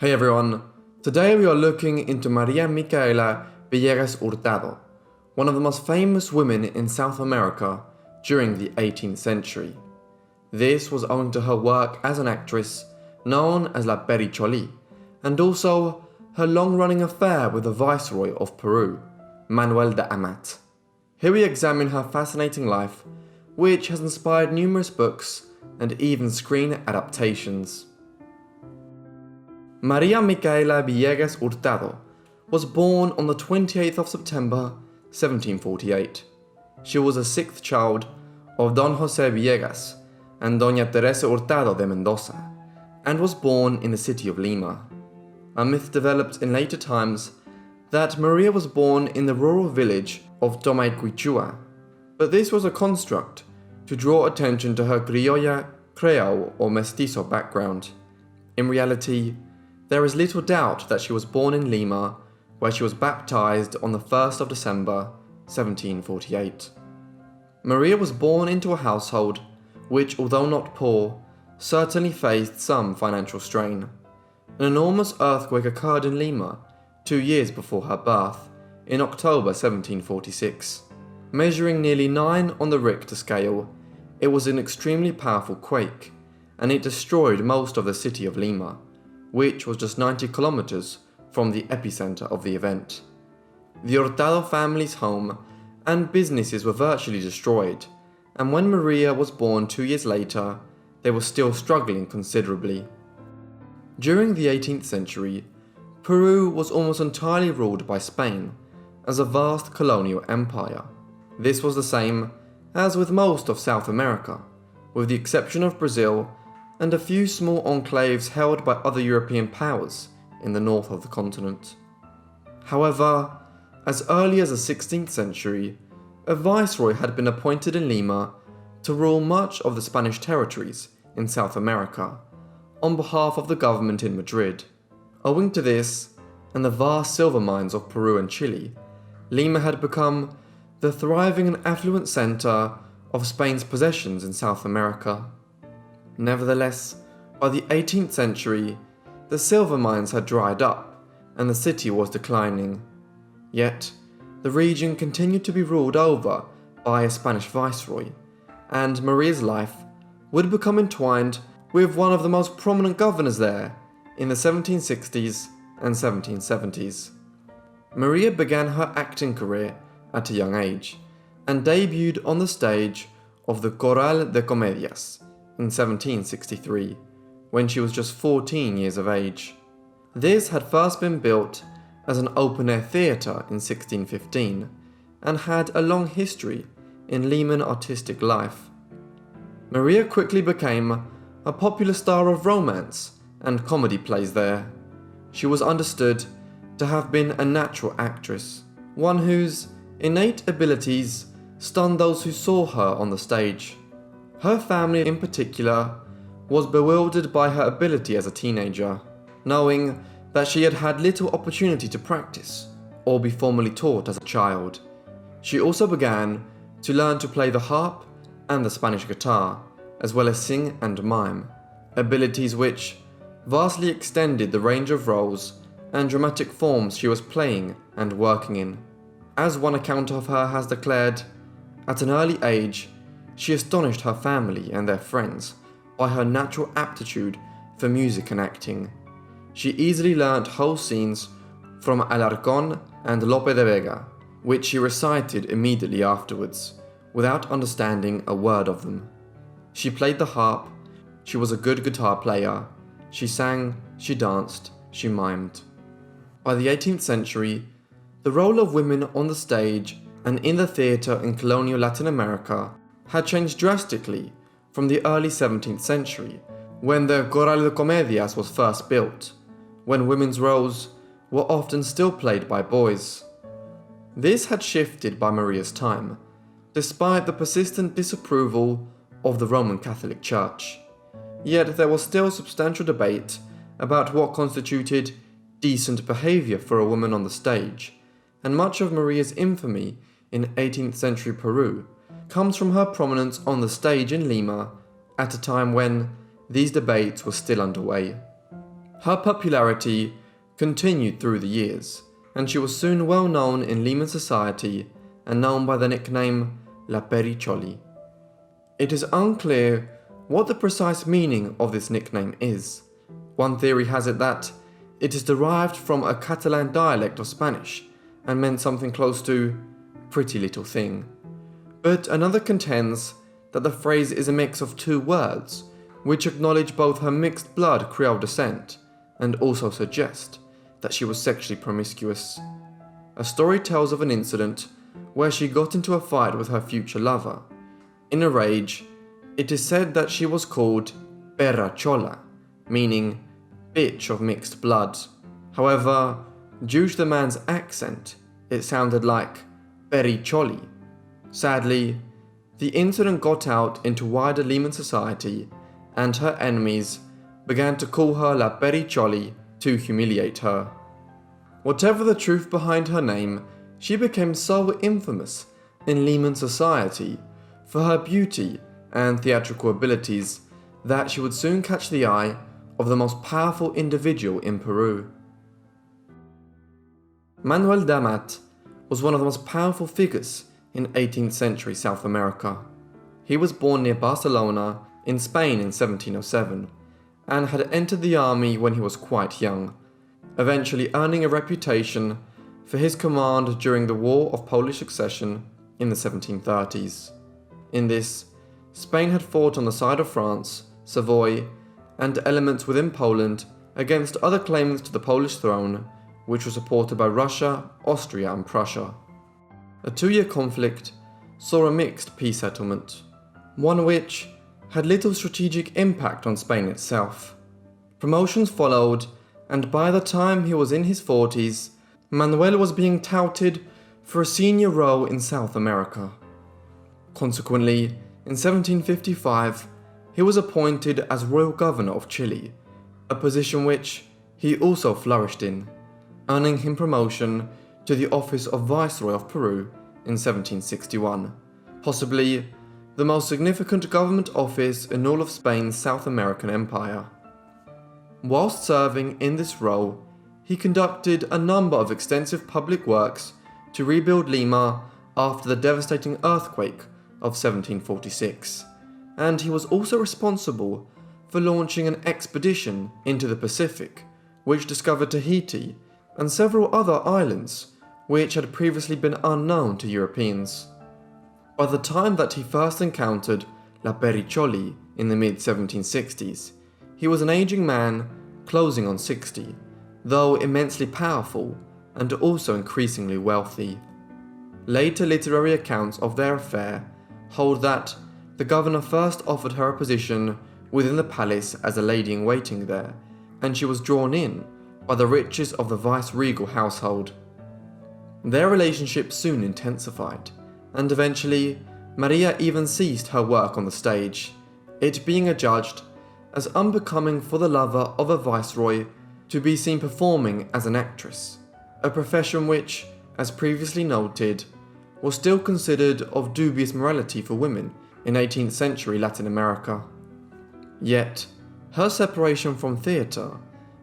Hey everyone, today we are looking into Maria Micaela Villegas Hurtado, one of the most famous women in South America during the 18th century. This was owing to her work as an actress known as La Perricholi, and also her long-running affair with the viceroy of Peru, Manuel de Amat. Here we examine her fascinating life, which has inspired numerous books and even screen adaptations. Maria Micaela Villegas Hurtado was born on the 28th of September 1748. She was a sixth child of Don José Villegas and Doña Teresa Hurtado de Mendoza, and was born in the city of Lima. A myth developed in later times that Maria was born in the rural village of Tomaiquichua, but this was a construct to draw attention to her criolla, creole or mestizo background. In reality, there is little doubt that she was born in Lima, where she was baptized on the 1st of December 1748. Maria was born into a household which, although not poor, certainly faced some financial strain. An enormous earthquake occurred in Lima 2 years before her birth, in October 1746. Measuring nearly 9 on the Richter scale, it was an extremely powerful quake, and it destroyed most of the city of Lima, which was just 90 kilometers from the epicenter of the event. The Hurtado family's home and businesses were virtually destroyed, and when Maria was born 2 years later, they were still struggling considerably. During the 18th century, Peru was almost entirely ruled by Spain as a vast colonial empire. This was the same as with most of South America, with the exception of Brazil and a few small enclaves held by other European powers in the north of the continent. However, as early as the 16th century, a viceroy had been appointed in Lima to rule much of the Spanish territories in South America on behalf of the government in Madrid. Owing to this, and the vast silver mines of Peru and Chile, Lima had become the thriving and affluent center of Spain's possessions in South America. Nevertheless, by the 18th century, the silver mines had dried up and the city was declining. Yet, the region continued to be ruled over by a Spanish viceroy, and Maria's life would become entwined with one of the most prominent governors there in the 1760s and 1770s. Maria began her acting career at a young age and debuted on the stage of the Corral de comedias in 1763, when she was just 14 years of age. This had first been built as an open-air theatre in 1615 and had a long history in Liman artistic life. Maria quickly became a popular star of romance and comedy plays there. She was understood to have been a natural actress, one whose innate abilities stunned those who saw her on the stage. Her family in particular was bewildered by her ability as a teenager, knowing that she had had little opportunity to practice or be formally taught as a child. She also began to learn to play the harp and the Spanish guitar, as well as sing and mime, abilities which vastly extended the range of roles and dramatic forms she was playing and working in. As one account of her has declared, at an early age, she astonished her family and their friends by her natural aptitude for music and acting. She easily learnt whole scenes from Alarcón and Lope de Vega, which she recited immediately afterwards, without understanding a word of them. She played the harp, she was a good guitar player, she sang, she danced, she mimed. By the 18th century, the role of women on the stage and in the theatre in colonial Latin America had changed drastically from the early 17th century, when the Corral de comedias was first built, when women's roles were often still played by boys. This had shifted by Maria's time, despite the persistent disapproval of the Roman Catholic Church. Yet there was still substantial debate about what constituted decent behaviour for a woman on the stage, and much of Maria's infamy in 18th century Peru comes from her prominence on the stage in Lima at a time when these debates were still underway. Her popularity continued through the years, and she was soon well known in Lima society and known by the nickname La Perricholi. It is unclear what the precise meaning of this nickname is. One theory has it that it is derived from a Catalan dialect of Spanish and meant something close to pretty little thing. But another contends that the phrase is a mix of two words, which acknowledge both her mixed blood Creole descent and also suggest that she was sexually promiscuous. A story tells of an incident where she got into a fight with her future lover. In a rage, it is said that she was called Perrichola, meaning bitch of mixed blood. However, due to the man's accent, it sounded like Perricholi. Sadly, the incident got out into wider Liman society, and her enemies began to call her La Perricholi to humiliate her. Whatever the truth behind her name, she became so infamous in Liman society for her beauty and theatrical abilities that she would soon catch the eye of the most powerful individual in Peru. Manuel de Amat was one of the most powerful figures in 18th century South America. He was born near Barcelona in Spain in 1707 and had entered the army when he was quite young, eventually earning a reputation for his command during the War of Polish Succession in the 1730s. In this, Spain had fought on the side of France, Savoy, and elements within Poland against other claimants to the Polish throne, which were supported by Russia, Austria, and Prussia. A 2-year conflict saw a mixed peace settlement, one which had little strategic impact on Spain itself. Promotions followed, and by the time he was in his 40s, Manuel was being touted for a senior role in South America. Consequently, in 1755, he was appointed as Royal Governor of Chile, a position which he also flourished in, earning him promotion to the office of Viceroy of Peru in 1761, possibly the most significant government office in all of Spain's South American empire. Whilst serving in this role, he conducted a number of extensive public works to rebuild Lima after the devastating earthquake of 1746, and he was also responsible for launching an expedition into the Pacific, which discovered Tahiti and several other islands which had previously been unknown to Europeans. By the time that he first encountered La Perricholi in the mid-1760s, he was an aging man closing on 60, though immensely powerful and also increasingly wealthy. Later literary accounts of their affair hold that the governor first offered her a position within the palace as a lady-in-waiting there, and she was drawn in by the riches of the vice-regal household. Their relationship soon intensified, and eventually Maria even ceased her work on the stage, it being adjudged as unbecoming for the lover of a viceroy to be seen performing as an actress, a profession which, as previously noted, was still considered of dubious morality for women in 18th century Latin America. Yet, her separation from theatre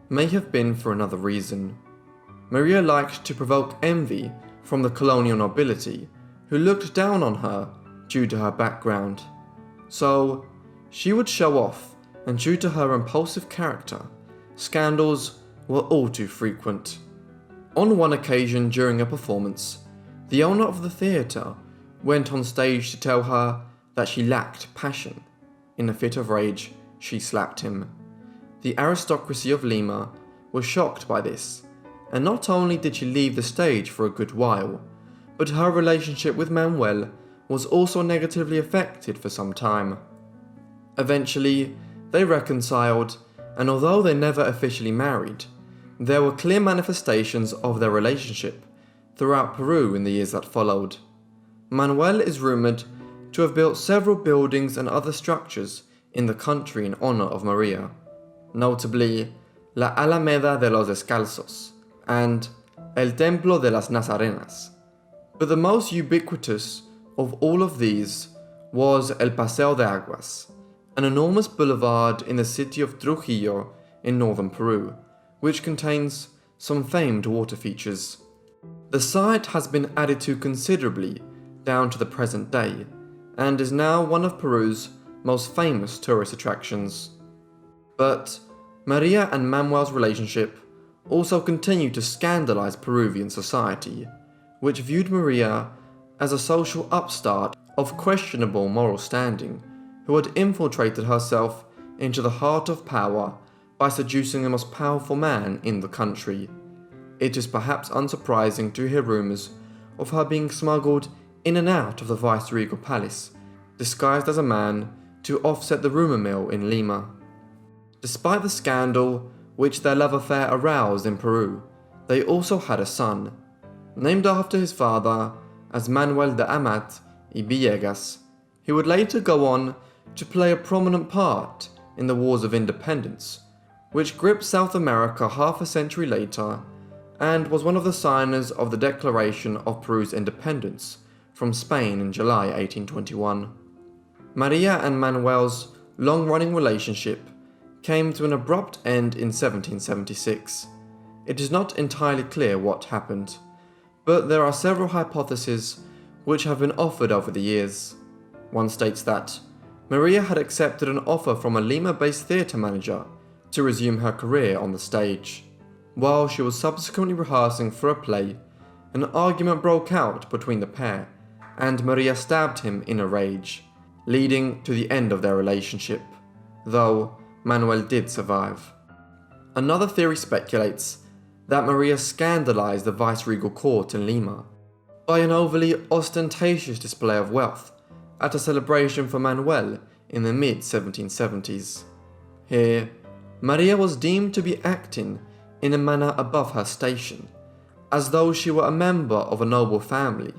may have been for another reason. Maria liked to provoke envy from the colonial nobility, who looked down on her due to her background. So, she would show off, and due to her impulsive character, scandals were all too frequent. On one occasion during a performance, the owner of the theatre went on stage to tell her that she lacked passion. In a fit of rage, she slapped him. The aristocracy of Lima was shocked by this, and not only did she leave the stage for a good while, but her relationship with Manuel was also negatively affected for some time. Eventually, they reconciled, and although they never officially married, there were clear manifestations of their relationship throughout Peru in the years that followed. Manuel is rumoured to have built several buildings and other structures in the country in honour of Maria, notably La Alameda de los Descalzos and El Templo de las Nazarenas. But the most ubiquitous of all of these was El Paseo de Aguas, an enormous boulevard in the city of Trujillo in northern Peru, which contains some famed water features. The site has been added to considerably down to the present day, and is now one of Peru's most famous tourist attractions. But Maria and Manuel's relationship also continued to scandalize Peruvian society, which viewed Maria as a social upstart of questionable moral standing, who had infiltrated herself into the heart of power by seducing the most powerful man in the country. It is perhaps unsurprising to hear rumours of her being smuggled in and out of the viceregal palace, disguised as a man, to offset the rumour mill in Lima. Despite the scandal which their love affair aroused in Peru, they also had a son, named after his father as Manuel de Amat y Villegas, who would later go on to play a prominent part in the Wars of Independence, which gripped South America half a century later, and was one of the signers of the Declaration of Peru's independence from Spain in July 1821. Maria and Manuel's long-running relationship came to an abrupt end in 1776. It is not entirely clear what happened, but there are several hypotheses which have been offered over the years. One states that Maria had accepted an offer from a Lima-based theatre manager to resume her career on the stage. While she was subsequently rehearsing for a play, an argument broke out between the pair, and Maria stabbed him in a rage, leading to the end of their relationship, though Manuel did survive. Another theory speculates that Maria scandalized the viceregal court in Lima by an overly ostentatious display of wealth at a celebration for Manuel in the mid-1770s. Here, Maria was deemed to be acting in a manner above her station, as though she were a member of a noble family,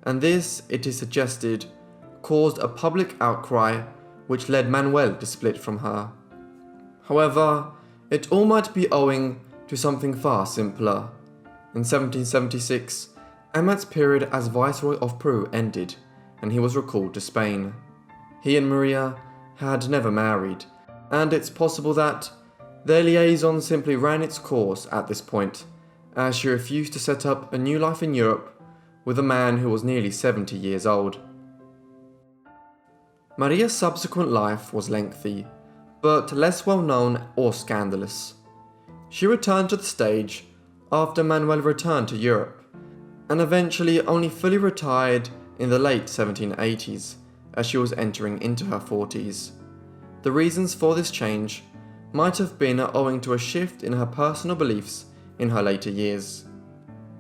and this, it is suggested, caused a public outcry which led Manuel to split from her. However, it all might be owing to something far simpler. In 1776, Amat's period as Viceroy of Peru ended, and he was recalled to Spain. He and Maria had never married, and it's possible that their liaison simply ran its course at this point, as she refused to set up a new life in Europe with a man who was nearly 70 years old. Maria's subsequent life was lengthy, but less well known or scandalous. She returned to the stage after Manuel returned to Europe, and eventually only fully retired in the late 1780s, as she was entering into her 40s. The reasons for this change might have been owing to a shift in her personal beliefs in her later years.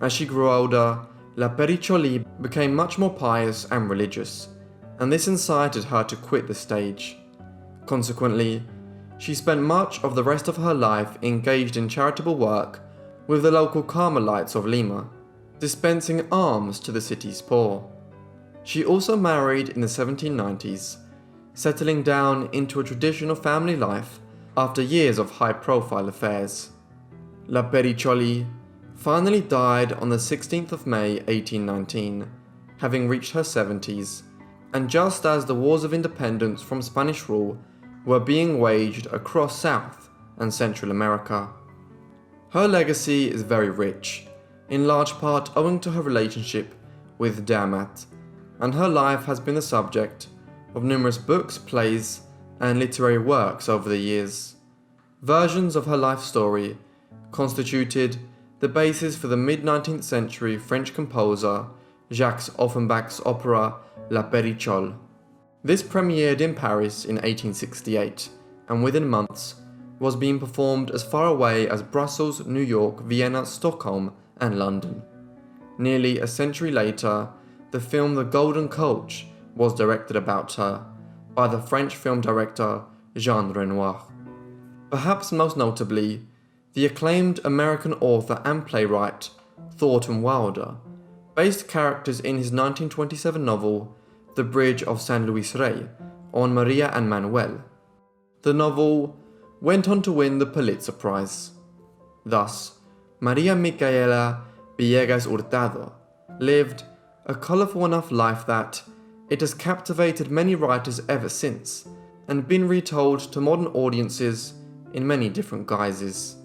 As she grew older, La Perricholi became much more pious and religious, and this incited her to quit the stage. Consequently, she spent much of the rest of her life engaged in charitable work with the local Carmelites of Lima, dispensing alms to the city's poor. She also married in the 1790s, settling down into a traditional family life after years of high-profile affairs. La Perricholi finally died on the 16th of May 1819, having reached her 70s, and just as the wars of independence from Spanish rule were being waged across South and Central America. Her legacy is very rich, in large part owing to her relationship with de Amat, and her life has been the subject of numerous books, plays, and literary works over the years. Versions of her life story constituted the basis for the mid-19th century French composer Jacques Offenbach's opera La Perrichole. This premiered in Paris in 1868, and within months was being performed as far away as Brussels, New York, Vienna, Stockholm, and London. Nearly a century later, the film The Golden Coach was directed about her by the French film director Jean Renoir. Perhaps most notably, the acclaimed American author and playwright Thornton Wilder based characters in his 1927 novel The Bridge of San Luis Rey on Maria and Manuel. The novel went on to win the Pulitzer Prize. Thus, Maria Micaela Villegas Hurtado lived a colourful enough life that it has captivated many writers ever since, and been retold to modern audiences in many different guises.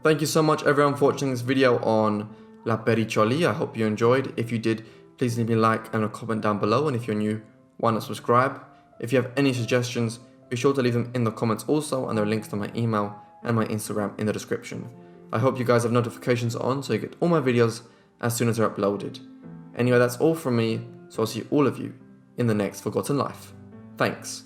Thank you so much everyone for watching this video on La Perricholi. I hope you enjoyed. If you did, please leave me a like and a comment down below, and if you're new, why not subscribe? If you have any suggestions, be sure to leave them in the comments also, and there are links to my email and my Instagram in the description. I hope you guys have notifications on so you get all my videos as soon as they're uploaded. Anyway, that's all from me, so I'll see all of you in the next Forgotten Life. Thanks.